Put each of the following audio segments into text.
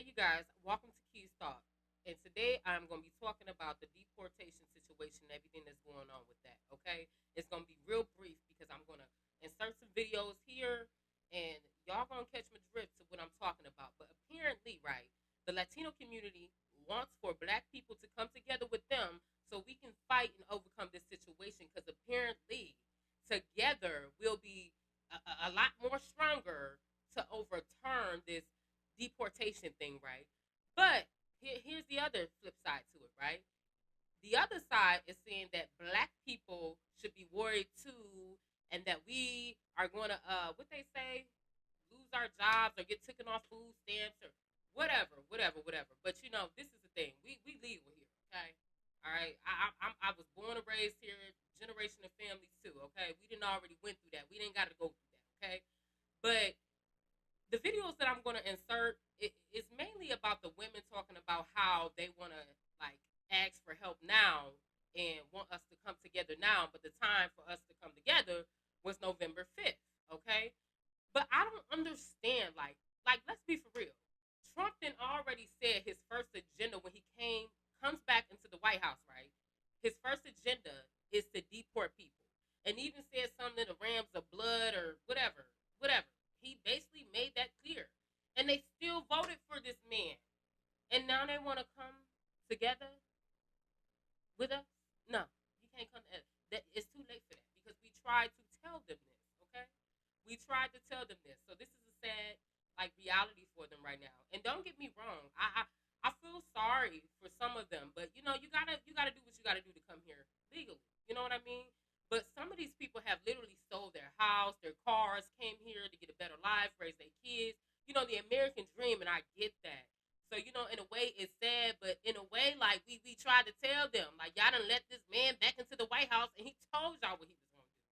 Hey, you guys, welcome to Keys Talk. And today I'm going to be talking about the deportation situation, everything that's going on with that, okay? It's going to be real brief because I'm going to insert some videos here and y'all going to catch my drift to what I'm talking about. But apparently, right, the Latino community wants for black people to come together with them so we can fight and overcome this situation because apparently together we'll be a lot more stronger to overturn this deportation thing, right? But here's the other flip side to it, right? The other side is saying that black people should be worried too, and that we are going to, what they say, lose our jobs or get taken off food stamps or whatever. But you know, this is the thing: we legal here, okay? All right, I was born and raised here, generation of families too, okay? We didn't already went through that. We didn't got to go through that, okay? But the videos that I'm going to insert is mainly about the women talking about how they want to like ask for help now and want us to come together now, but the time for us to come together was November 5th, okay? But I don't understand like let's be for real. Trump then already said his first agenda when he comes back into the White House, right? His first agenda is to deport people. And even said something to the rams of blood or whatever. He basically made that clear. And they still voted for this man. And now they want to come together with us? No, you can't come to us. It's too late for that because we tried to tell them this, okay? We tried to tell them this. So this is a sad like reality for them right now. And don't get me wrong, I feel sorry for some of them, but you know, you gotta do what you gotta do to come here legally. You know what I mean? But some of these people have literally sold their house, their cars, came here to get a better life, raise their kids. You know, the American dream, and I get that. So, you know, in a way it's sad, but in a way, like we tried to tell them, like y'all done let this man back into the White House and he told y'all what he was gonna do.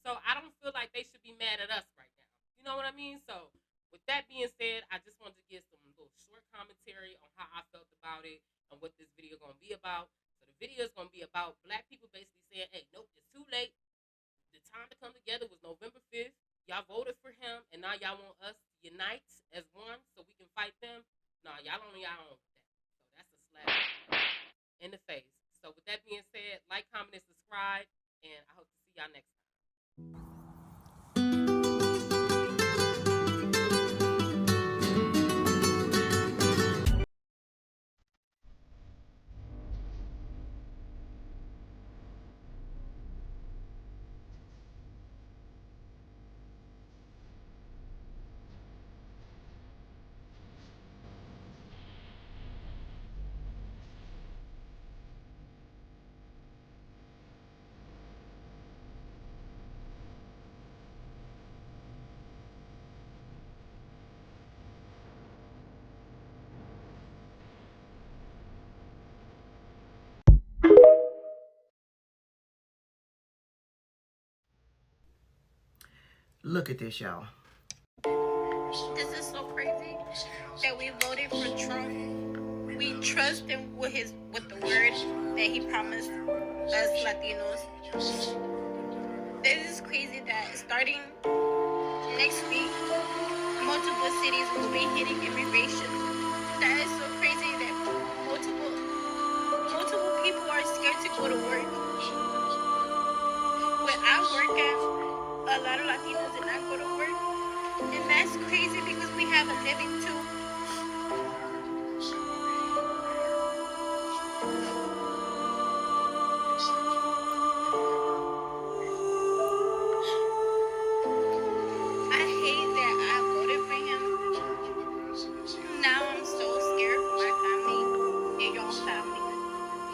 So I don't feel like they should be mad at us right now. You know what I mean? So with that being said, I just wanted to give some little short commentary on how I felt about it and what this video gonna be about. So the video is gonna be about black people basically saying, hey, nope, it's too late. The time to come together was November 5th. Y'all voted for him and now y'all want us to unite as one so we can fight them. No, y'all on y'all own with that. So that's a slap in the face. So with that being said, like, comment, and subscribe, and I hope to see y'all next time. Look at this, y'all. This is so crazy that we voted for Trump. We trust him with the word that he promised us Latinos. This is crazy that starting next week, multiple cities will be hitting immigration. That is so crazy that multiple people are scared to go to work. When I work at, a lot of Latinos did not go to work. And that's crazy because we have a living too. I hate that I voted for him. Now I'm so scared for my family and y'all's family.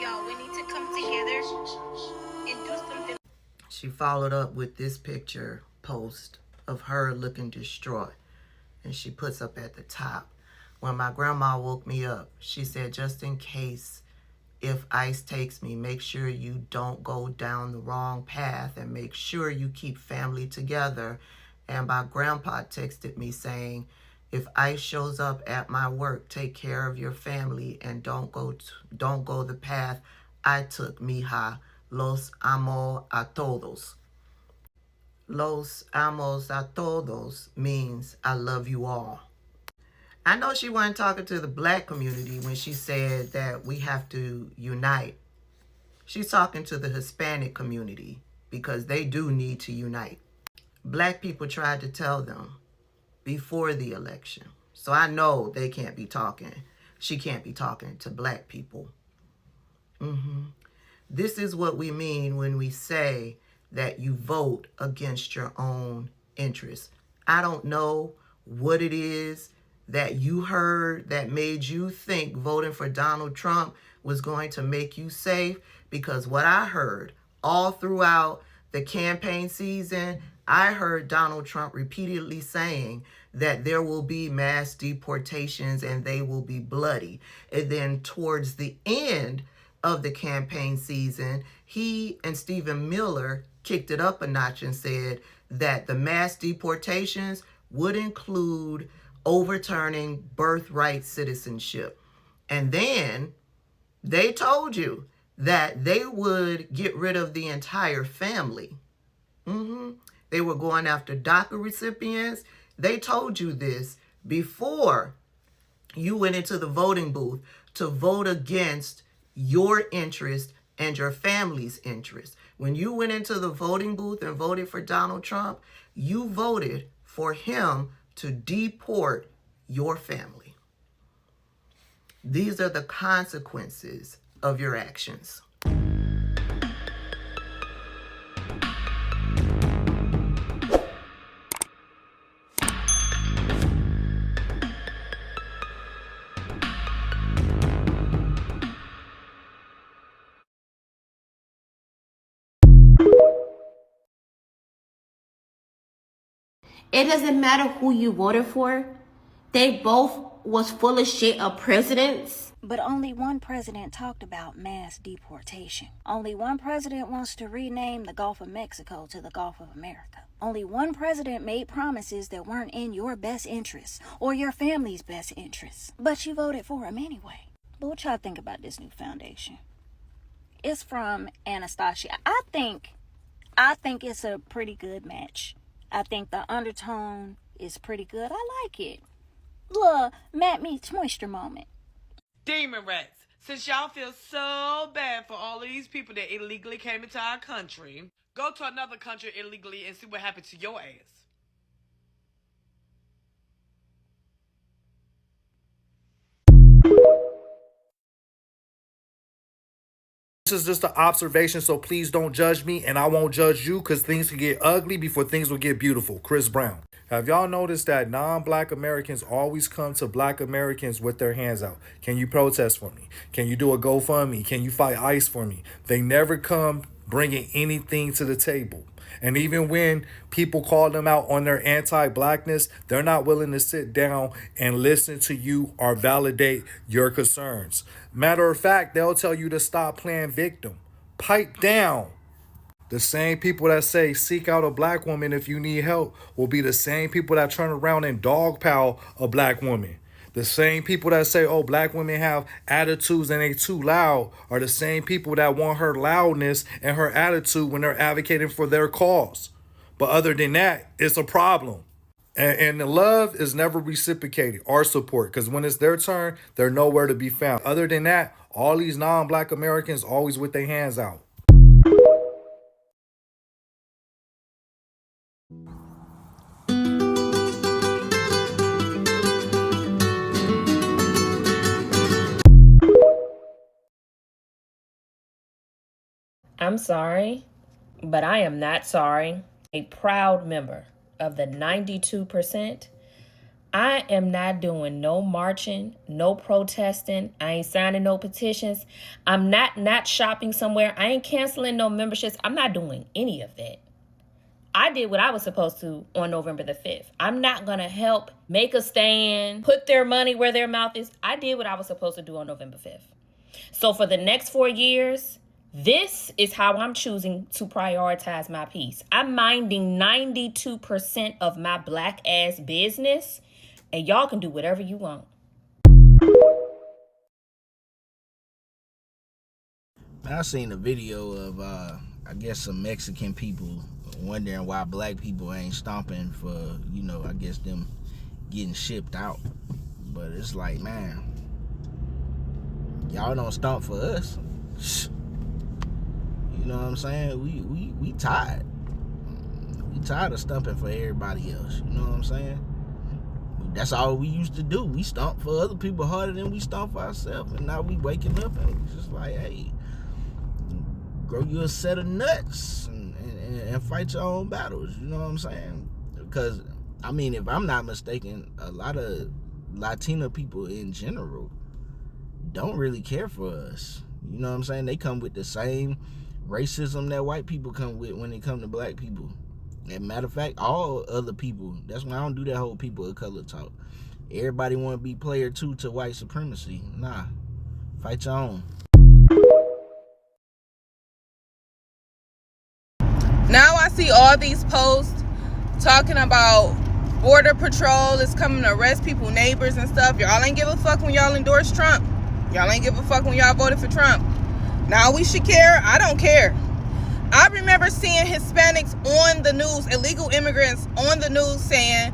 Y'all, we need to come together and do something. She followed up with this picture post of her looking distraught. And she puts up at the top, when my grandma woke me up, she said, just in case if ICE takes me, make sure you don't go down the wrong path and make sure you keep family together. And my grandpa texted me saying, if ICE shows up at my work, take care of your family and don't go the path I took, mija. Los amo a todos. Los amos a todos means I love you all. I know she wasn't talking to the black community when she said that we have to unite. She's talking to the Hispanic community because they do need to unite. Black people tried to tell them before the election. So I know they can't be talking. She can't be talking to black people. This is what we mean when we say that you vote against your own interests. I don't know what it is that you heard that made you think voting for Donald Trump was going to make you safe, because what I heard all throughout the campaign season, I heard Donald Trump repeatedly saying that there will be mass deportations and they will be bloody. And then towards the end of the campaign season, he and Stephen Miller kicked it up a notch and said that the mass deportations would include overturning birthright citizenship. And then they told you that they would get rid of the entire family. They were going after DACA recipients. They told you this before you went into the voting booth to vote against your interest and your family's interest. When you went into the voting booth and voted for Donald Trump, you voted for him to deport your family. These are the consequences of your actions. It doesn't matter who you voted for. They both was full of shit of presidents. But only one president talked about mass deportation. Only one president wants to rename the Gulf of Mexico to the Gulf of America. Only one president made promises that weren't in your best interests or your family's best interests. But you voted for him anyway. But what y'all think about this new foundation? It's from Anastasia. I think it's a pretty good match. I think the undertone is pretty good. I like it. Look, Matt meets moisture moment. Demon rats, since y'all feel so bad for all of these people that illegally came into our country, go to another country illegally and see what happened to your ass. This is just an observation, so please don't judge me, and I won't judge you, because things can get ugly before things will get beautiful. Chris Brown. Have y'all noticed that non-black Americans always come to black Americans with their hands out? Can you protest for me? Can you do a GoFundMe? Can you fight ICE for me? They never come bringing anything to the table. And even when people call them out on their anti-blackness, they're not willing to sit down and listen to you or validate your concerns. Matter of fact, they'll tell you to stop playing victim. Pipe down. The same people that say seek out a black woman if you need help will be the same people that turn around and dogpile a black woman. The same people that say, oh, black women have attitudes and they too loud are the same people that want her loudness and her attitude when they're advocating for their cause. But other than that, it's a problem. And the love is never reciprocated or support, because when it's their turn, they're nowhere to be found. Other than that, all these non-black Americans always with their hands out. I'm sorry, but I am not sorry. A proud member of the 92%. I am not doing no marching, no protesting. I ain't signing no petitions. I'm not shopping somewhere. I ain't canceling no memberships. I'm not doing any of that. I did what I was supposed to on November the 5th. I'm not going to help make a stand, put their money where their mouth is. I did what I was supposed to do on November 5th. So for the next 4 years, this is how I'm choosing to prioritize my peace. I'm minding 92% of my black ass business, and y'all can do whatever you want. I seen a video of, I guess some Mexican people wondering why black people ain't stomping for, I guess them getting shipped out. But it's like, man, y'all don't stomp for us. You know what I'm saying? We tired. We tired of stumping for everybody else. You know what I'm saying? That's all we used to do. We stomp for other people harder than we stomp for ourselves. And now we waking up and we just like, hey, grow you a set of nuts and fight your own battles. You know what I'm saying? Because, I mean, if I'm not mistaken, a lot of Latino people in general don't really care for us. You know what I'm saying? They come with the same racism that white people come with when it come to black people. And matter of fact, all other people. That's why I don't do that whole people of color talk. Everybody want to be player 2 to white supremacy. Nah, fight your own. Now I see all these posts talking about Border Patrol is coming to arrest people, neighbors and stuff. Y'all ain't give a fuck when y'all endorsed Trump. Y'all ain't give a fuck when y'all voted for Trump. Now we should care? I don't care. I remember seeing Hispanics on the news, illegal immigrants on the news saying,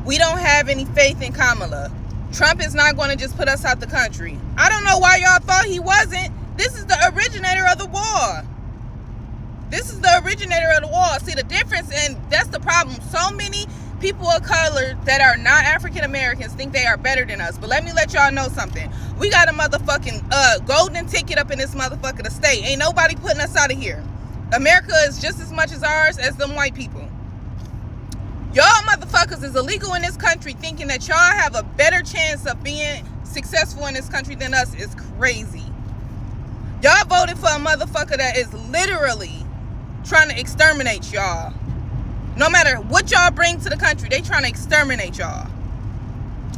we don't have any faith in Kamala. Trump is not going to just put us out the country. I don't know why y'all thought he wasn't. This is the originator of the war. This is the originator of the war. See the difference, and that's the problem. So many people of color that are not African Americans think they are better than us. But let me let y'all know something. We got a motherfucking golden ticket up in this motherfucker to stay. Ain't nobody putting us out of here. America is just as much as ours as them white people. Y'all motherfuckers is illegal in this country thinking that y'all have a better chance of being successful in this country than us is crazy. Y'all voted for a motherfucker that is literally trying to exterminate y'all. No matter what y'all bring to the country, they trying to exterminate y'all.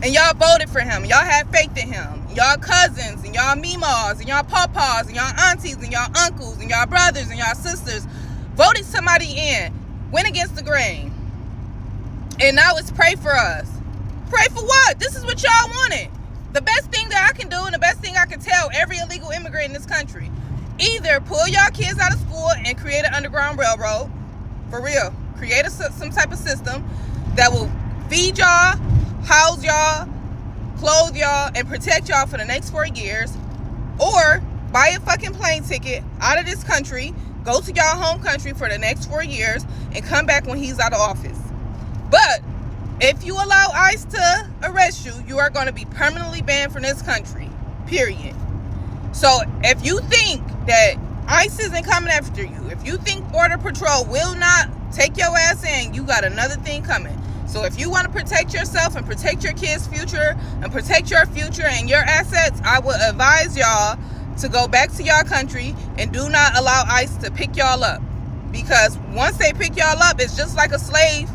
And y'all voted for him. Y'all had faith in him. Y'all cousins and y'all meemaws and y'all pawpaws and y'all aunties and y'all uncles and y'all brothers and y'all sisters voted somebody in, went against the grain. And now it's pray for us. Pray for what? This is what y'all wanted. The best thing that I can do and the best thing I can tell every illegal immigrant in this country, either pull y'all kids out of school and create an underground railroad, for real, create some type of system that will feed y'all, house y'all, clothe y'all, and protect y'all for the next 4 years, or buy a fucking plane ticket out of this country, go to y'all home country for the next 4 years, and come back when he's out of office. But if you allow ICE to arrest you, you are going to be permanently banned from this country, period. So if you think that ICE isn't coming after you, if you think Border Patrol will not take your ass in, you got another thing coming. So if you want to protect yourself and protect your kids' future and protect your future and your assets, I would advise y'all to go back to y'all country and do not allow ICE to pick y'all up. Because once they pick y'all up, it's just like a slave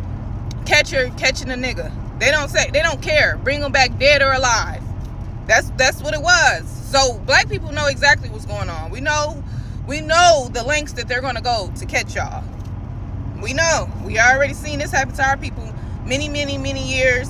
catcher catching a nigga. They don't care. Bring them back dead or alive. That's what it was. So black people know exactly what's going on. We know the lengths that they're going to go to catch y'all. We know. We already seen this happen to our people many years.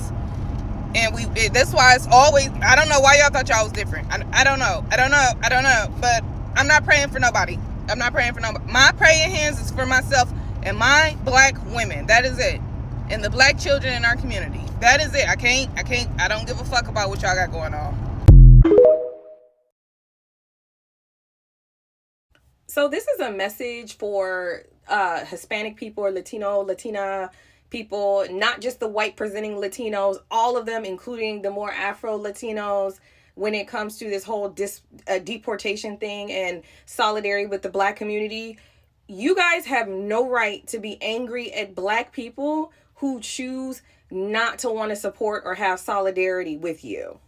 And that's why it's always, I don't know why y'all thought y'all was different. I don't know. But I'm not praying for nobody. My praying hands is for myself and my black women. That is it. And the black children in our community. That is it. I don't give a fuck about what y'all got going on. So this is a message for Hispanic people or Latina people, not just the white presenting Latinos, all of them, including the more Afro Latinos, when it comes to this whole deportation thing and solidarity with the black community. You guys have no right to be angry at black people who choose not to want to support or have solidarity with you.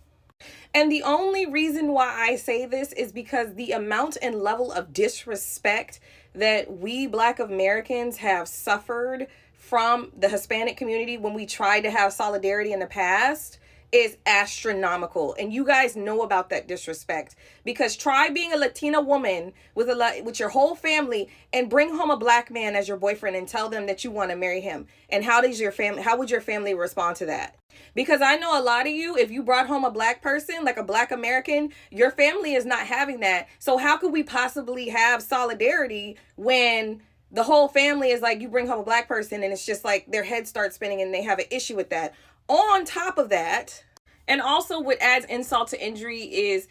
And the only reason why I say this is because the amount and level of disrespect that we Black Americans have suffered from the Hispanic community when we tried to have solidarity in the past is astronomical. And you guys know about that disrespect, because try being a Latina woman with your whole family and bring home a black man as your boyfriend and tell them that you want to marry him. And how would your family respond to that? Because I know a lot of you, if you brought home a black person, like a black American, your family is not having that. So how could we possibly have solidarity when the whole family is like, you bring home a black person and it's just like their head starts spinning and they have an issue with that? On top of that, And also what adds insult to injury is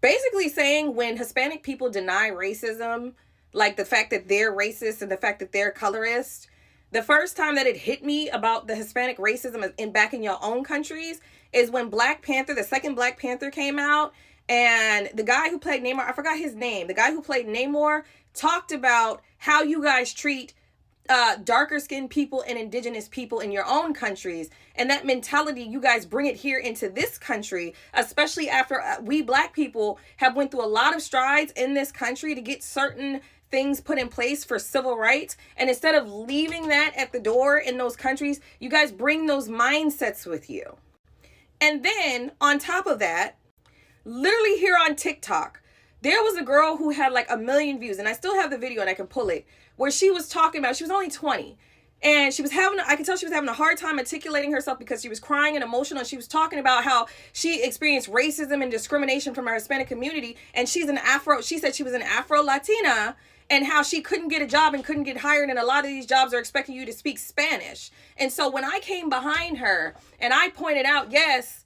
basically saying when Hispanic people deny racism, like the fact that they're racist and the fact that they're colorist, the first time that it hit me about the Hispanic racism in back in your own countries is when Black Panther, the second Black Panther came out, and the guy who played Namor, I forgot his name, the guy who played Namor talked about how you guys treat darker skinned people and indigenous people in your own countries, and that mentality, you guys bring it here into this country, especially after we Black people have went through a lot of strides in this country to get certain things put in place for civil rights, and instead of leaving that at the door in those countries, you guys bring those mindsets with you. And then on top of that, literally here on TikTok, there was a girl who had like 1 million views, and I still have the video and I can pull it, where she was talking about, she was only 20, and she was having, I could tell she was having a hard time articulating herself because she was crying and emotional, and she was talking about how she experienced racism and discrimination from her Hispanic community, and she said she was an Afro-Latina, and how she couldn't get a job and couldn't get hired, and a lot of these jobs are expecting you to speak Spanish. And so when I came behind her and I pointed out, yes,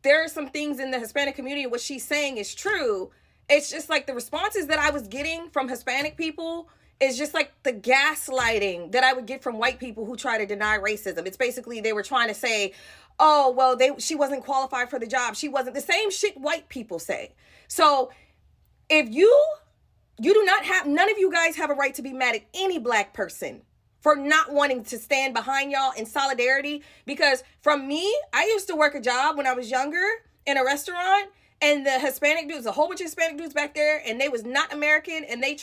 there are some things in the Hispanic community, what she's saying is true, it's just like the responses that I was getting from Hispanic people is just like the gaslighting that I would get from white people who try to deny racism. It's basically they were trying to say, oh, well, she wasn't qualified for the job. She wasn't, the same shit white people say. So if you do not have, none of you guys have a right to be mad at any Black person for not wanting to stand behind y'all in solidarity. Because from me, I used to work a job when I was younger in a restaurant, and the Hispanic dudes, a whole bunch of Hispanic dudes back there, and they was not American, and they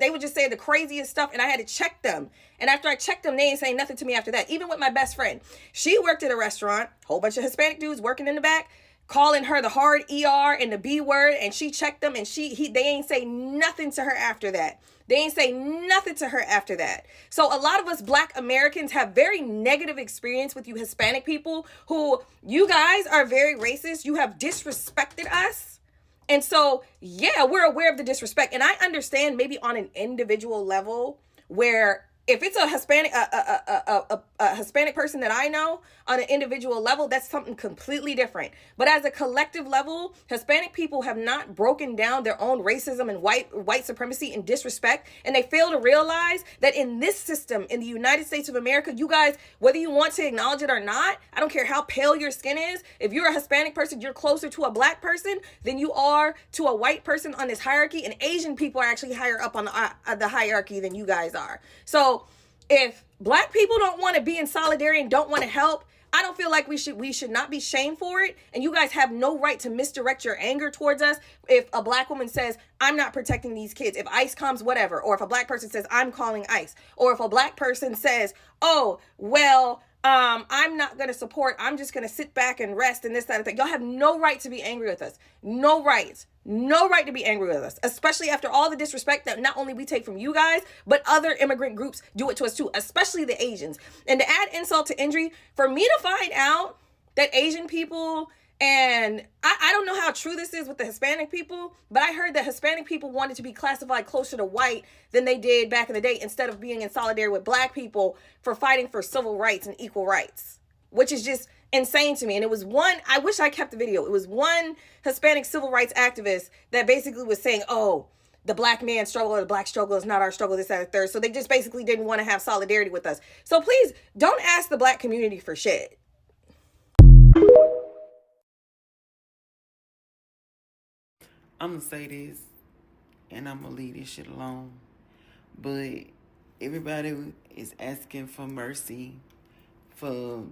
would just say the craziest stuff, and I had to check them. And after I checked them, they ain't saying nothing to me after that. Even with my best friend, she worked at a restaurant, whole bunch of Hispanic dudes working in the back, calling her the hard ER and the B word, and she checked them, and they ain't say nothing to her after that. They ain't say nothing to her after that. So a lot of us Black Americans have very negative experience with you Hispanic people who, you guys are very racist. You have disrespected us. And so, yeah, we're aware of the disrespect. And I understand maybe on an individual level where if it's a Hispanic, a Hispanic person that I know on an individual level, that's something completely different. But as a collective level, Hispanic people have not broken down their own racism and white supremacy and disrespect. And they fail to realize that in this system, in the United States of America, you guys, whether you want to acknowledge it or not, I don't care how pale your skin is. If you're a Hispanic person, you're closer to a Black person than you are to a white person on this hierarchy. And Asian people are actually higher up on the hierarchy than you guys are. So if Black people don't want to be in solidarity and don't want to help, I don't feel like we should not be shamed for it. And you guys have no right to misdirect your anger towards us. If a Black woman says, I'm not protecting these kids, if ICE comes, whatever, or if a Black person says, I'm calling ICE, or if a Black person says, oh, well, I'm not going to support, I'm just going to sit back and rest and this, that, and that. Y'all have no right to be angry with us. No right. No right to be angry with us, especially after all the disrespect that not only we take from you guys, but other immigrant groups do it to us too, especially the Asians. And to add insult to injury, for me to find out that Asian people, and I don't know how true this is with the Hispanic people, but I heard that Hispanic people wanted to be classified closer to white than they did back in the day, instead of being in solidarity with Black people for fighting for civil rights and equal rights, which is just insane to me. And it was one, I wish I kept the video. It was one Hispanic civil rights activist that basically was saying, oh, the Black man's struggle or the Black struggle is not our struggle, this, that, and third. So they just basically didn't want to have solidarity with us. So please don't ask the Black community for shit. I'm going to say this, and I'm going to leave this shit alone. But everybody is asking for mercy for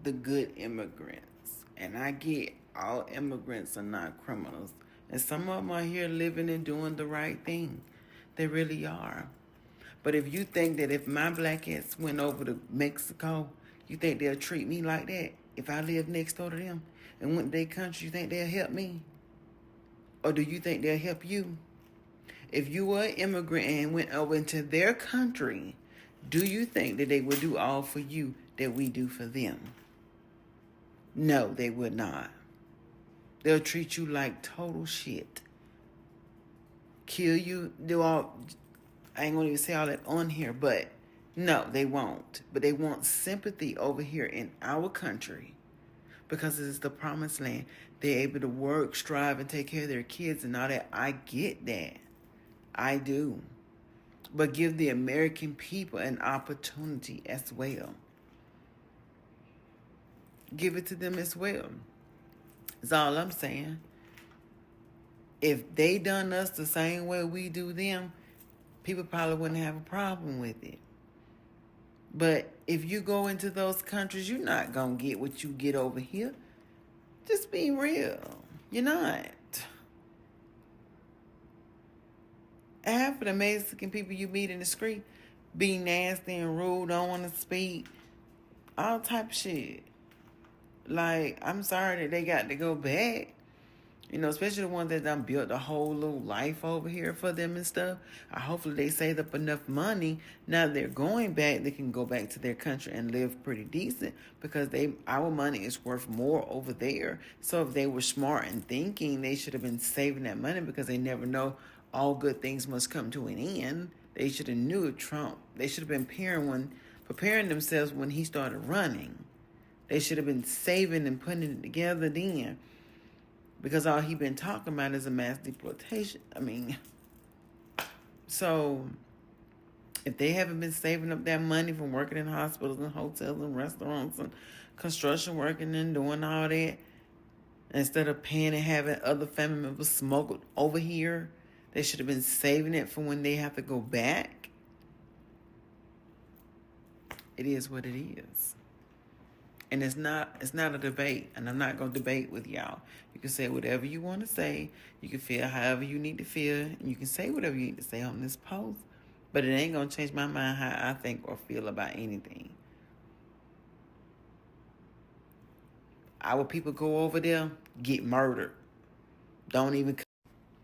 the good immigrants. And I get all immigrants are not criminals. And some of them are here living and doing the right thing. They really are. But if you think that if my Black ass went over to Mexico, you think they'll treat me like that? If I live next door to them and went to their country, you think they'll help me? Or do you think they'll help you? If you were an immigrant and went over into their country, do you think that they would do all for you that we do for them? No, they would not. They'll treat you like total shit. Kill you, do all, I ain't gonna even say all that on here, but no, they won't. But they want sympathy over here in our country because it's the promised land. They're able to work, strive, and take care of their kids and all that. I get that. I do. But give the American people an opportunity as well. Give it to them as well. That's all I'm saying. If they done us the same way we do them, people probably wouldn't have a problem with it. But if you go into those countries, you're not going to get what you get over here. Just be real. You're not. Half of the Mexican people you meet in the street be nasty and rude, don't want to speak, all type of shit. Like, I'm sorry that they got to go back. You know, especially the ones that done built a whole little life over here for them and stuff. Hopefully they saved up enough money. Now they're going back, they can go back to their country and live pretty decent, because our money is worth more over there. So if they were smart and thinking, they should have been saving that money, because they never know all good things must come to an end. They should have knew Trump. They should have been preparing themselves when he started running. They should have been saving and putting it together then. Because all he been talking about is a mass deportation. I mean, so if they haven't been saving up that money from working in hospitals and hotels and restaurants and construction working and doing all that, instead of paying and having other family members smuggled over here, they should have been saving it for when they have to go back. It is what it is. And it's not a debate, and I'm not going to debate with y'all. You can say whatever you want to say. You can feel however you need to feel, and you can say whatever you need to say on this post. But it ain't going to change my mind how I think or feel about anything. Our people go over there, get murdered. Don't even...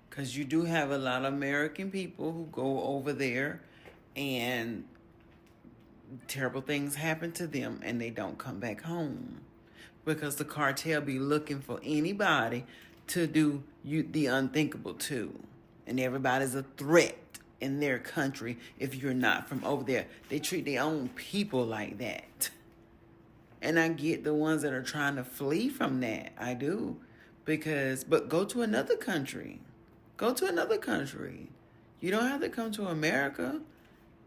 Because you do have a lot of American people who go over there and terrible things happen to them and they don't come back home, because the cartel be looking for anybody to do the unthinkable too. And everybody's a threat in their country if you're not from over there. They treat their own people like that. And I get the ones that are trying to flee from that. I do. But go to another country. Go to another country. You don't have to come to America.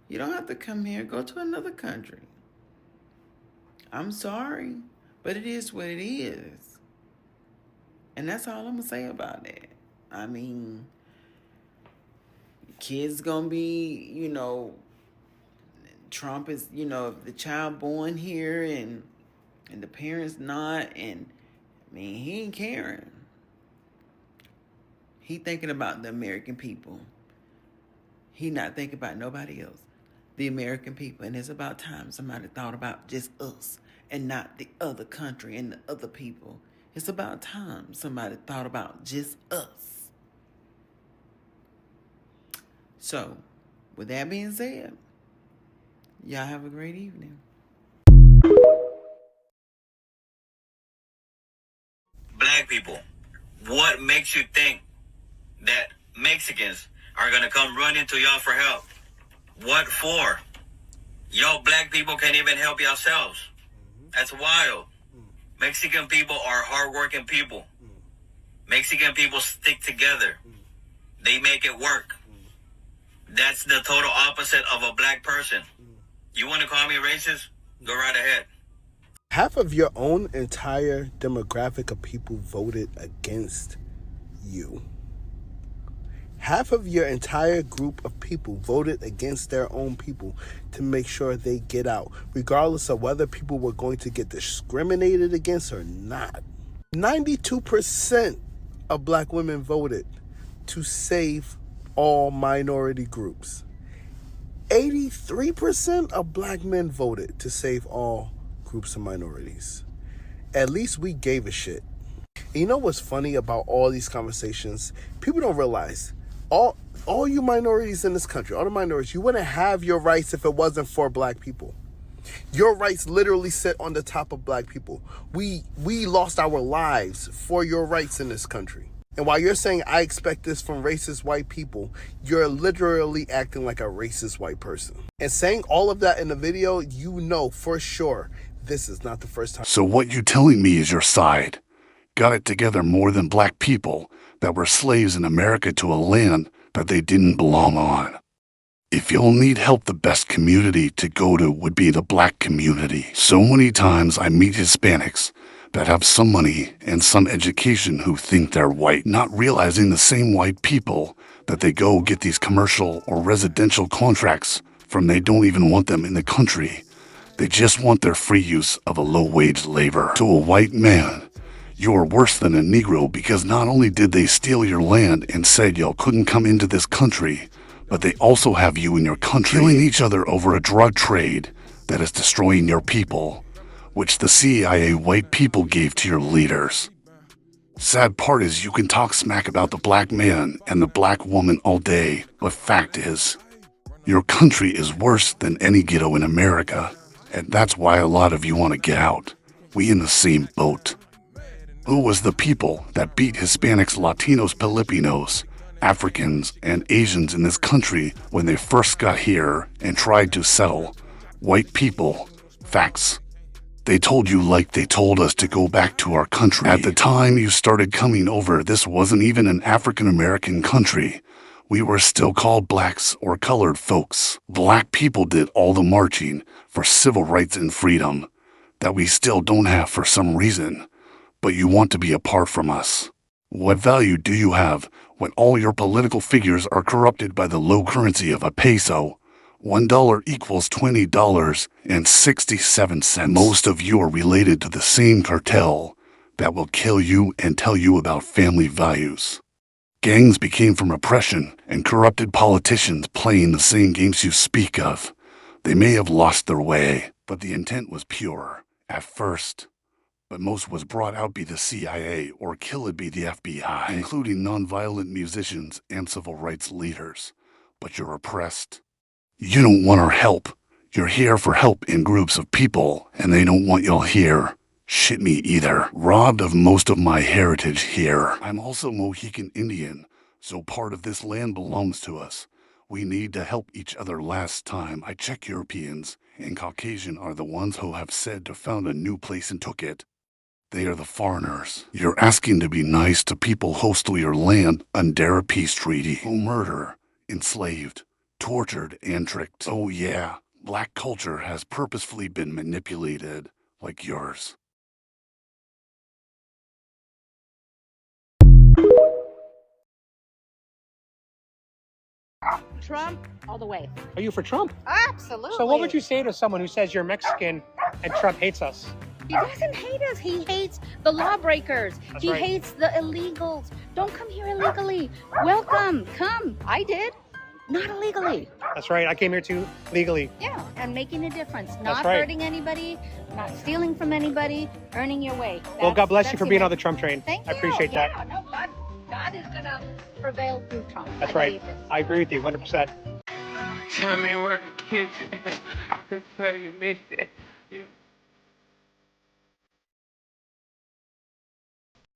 You don't have to come here. Go to another country. I'm sorry, but it is what it is. And that's all I'm going to say about that. I mean, kids going to be, Trump is, the child born here and the parents not. And, I mean, he ain't caring. He thinking about the American people. He not thinking about nobody else. The American people. And it's about time somebody thought about just us and not the other country and the other people. It's about time somebody thought about just us. So, with that being said, y'all have a great evening. Black people, what makes you think that Mexicans are going to come running to y'all for help? What for? Y'all black people can't even help yourselves. That's wild. Mexican people are hardworking people. Mexican people stick together. They make it work. That's the total opposite of a black person. You want to call me racist? Go right ahead. Half of your own entire demographic of people voted against you. Half of your entire group of people voted against their own people to make sure they get out, regardless of whether people were going to get discriminated against or not. 92% of black women voted to save all minority groups. 83% of black men voted to save all groups of minorities. At least we gave a shit. And you know what's funny about all these conversations? People don't realize all you minorities in this country, all the minorities, you wouldn't have your rights if it wasn't for black people. Your rights literally sit on the top of black people. We lost our lives for your rights in this country. And while you're saying, I expect this from racist white people, you're literally acting like a racist white person. And saying all of that in the video, you know for sure this is not the first time. So what you telling me is your side got it together more than black people that were slaves in America to a land that they didn't belong on. If you'll need help, the best community to go to would be the black community. So many times I meet Hispanics that have some money and some education who think they're white, not realizing the same white people that they go get these commercial or residential contracts from, they don't even want them in the country. They just want their free use of a low-wage labor. To a white man, you are worse than a Negro, because not only did they steal your land and said y'all couldn't come into this country, but they also have you in your country, killing each other over a drug trade that is destroying your people, which the CIA white people gave to your leaders. Sad part is you can talk smack about the black man and the black woman all day, but fact is, your country is worse than any ghetto in America, and that's why a lot of you want to get out. We in the same boat. Who was the people that beat Hispanics, Latinos, Filipinos, Africans, and Asians in this country when they first got here and tried to settle? White people. Facts. They told you like they told us to go back to our country. At the time you started coming over, this wasn't even an African-American country. We were still called blacks or colored folks. Black people did all the marching for civil rights and freedom that we still don't have for some reason. But you want to be apart from us. What value do you have when all your political figures are corrupted by the low currency of a peso? $1 equals $20.67. Most of you are related to the same cartel that will kill you and tell you about family values. Gangs became from oppression and corrupted politicians playing the same games you speak of. They may have lost their way, but the intent was pure at first. But most was brought out be the CIA or kill it be the FBI, including nonviolent musicians and civil rights leaders. But you're oppressed. You don't want our help. You're here for help in groups of people, and they don't want y'all here. Shit me either. Robbed of most of my heritage here. I'm also Mohican Indian, so part of this land belongs to us. We need to help each other. Last time I checked, Europeans and Caucasian are the ones who have said to found a new place and took it. They are the foreigners. You're asking to be nice to people who stole your land under a peace treaty, who murder, enslaved, tortured, and tricked. Oh yeah, black culture has purposefully been manipulated, like yours. Trump all the way. Are you for Trump? Absolutely. So what would you say to someone who says you're Mexican and Trump hates us? He doesn't hate us. He hates the lawbreakers. That's he right. hates the illegals. Don't come here illegally. Welcome. Come. I did. Not illegally. That's right. I came here too legally. Yeah, and making a difference. That's Not right. hurting anybody, not stealing from anybody, earning your way. Well, God bless you That's for being it. on the Trump train. Thank I you. appreciate that. Yeah, no, God is going to prevail through Trump. That's I right. believe this. I agree with you 100%. Tell me where the kids at. I can tell you missed it.